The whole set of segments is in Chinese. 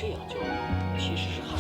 这样就其实是海。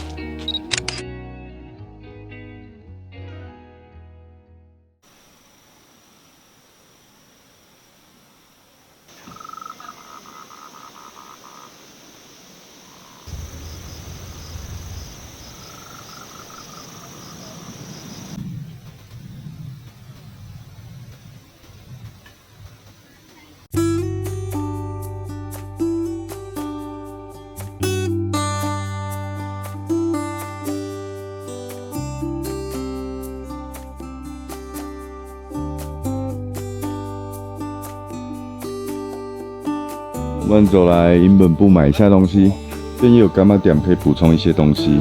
我们走来营本部买一下东西，这边也有干妈店可以补充一些东西。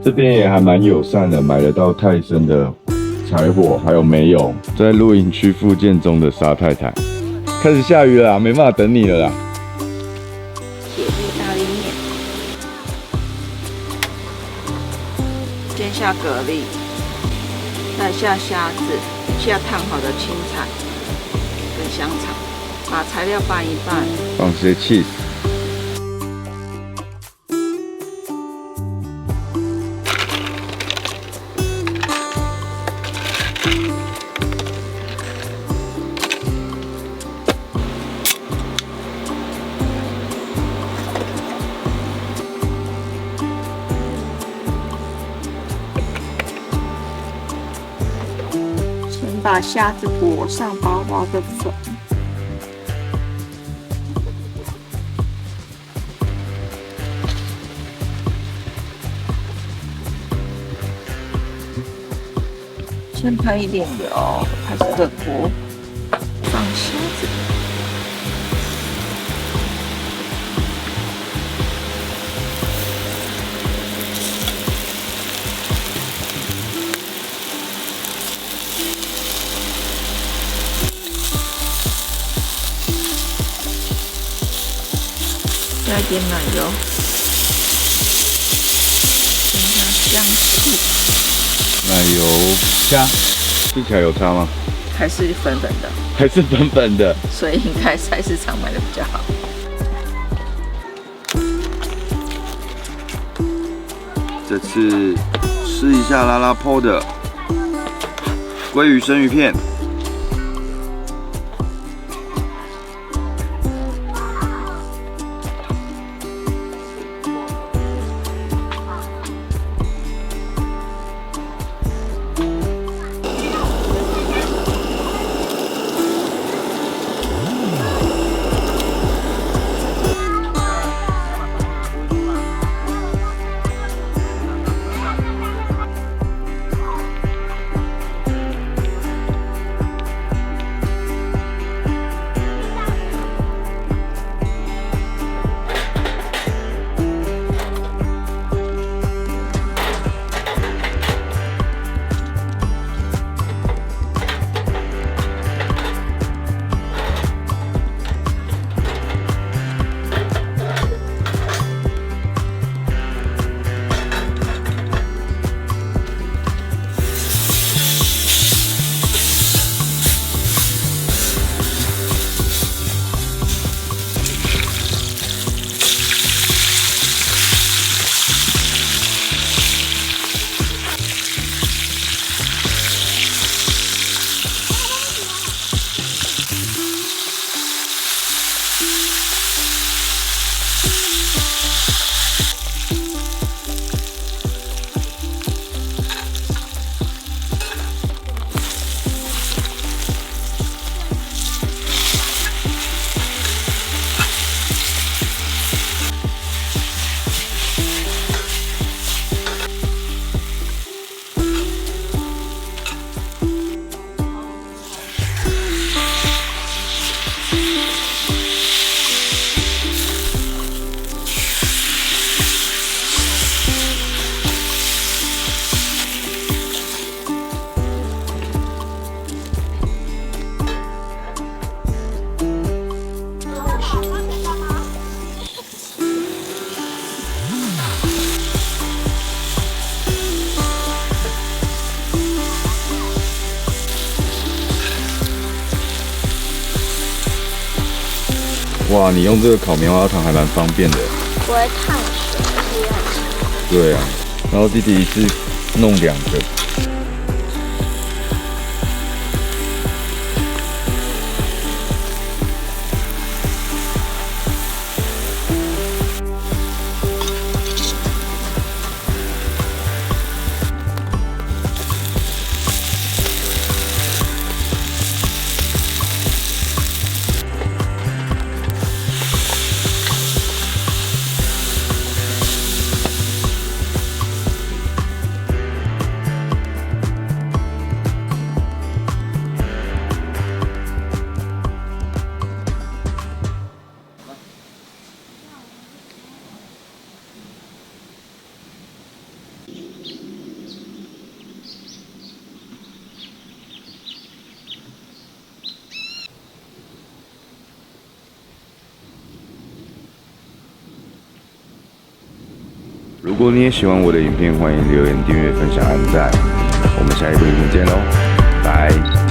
这边也还蛮友善的，买得到泰森的柴火，还有煤油。在露营区复健中的沙太太，开始下雨了啦，没办法等你了啦。铁意大利面，煎下蛤蜊，再下虾子，下烫好的青菜跟香肠，把材料拌一拌，放些 cheese。先把虾子裹上薄薄的粉。先喷一点油，开始热锅，放虾子，加一点奶油，增加香气。奶油虾，吃起来有差吗？还是粉粉的，还是粉粉的？所以应该菜市场买的比较好。这次吃一下拉拉泡的鲑鱼生鱼片。哇，你用这个烤棉花糖还蛮方便的。不会烫手。对啊，然后弟弟一次弄2个。如果你也喜欢我的影片，欢迎留言、订阅、分享、按赞。我们下一部影片见喽，拜。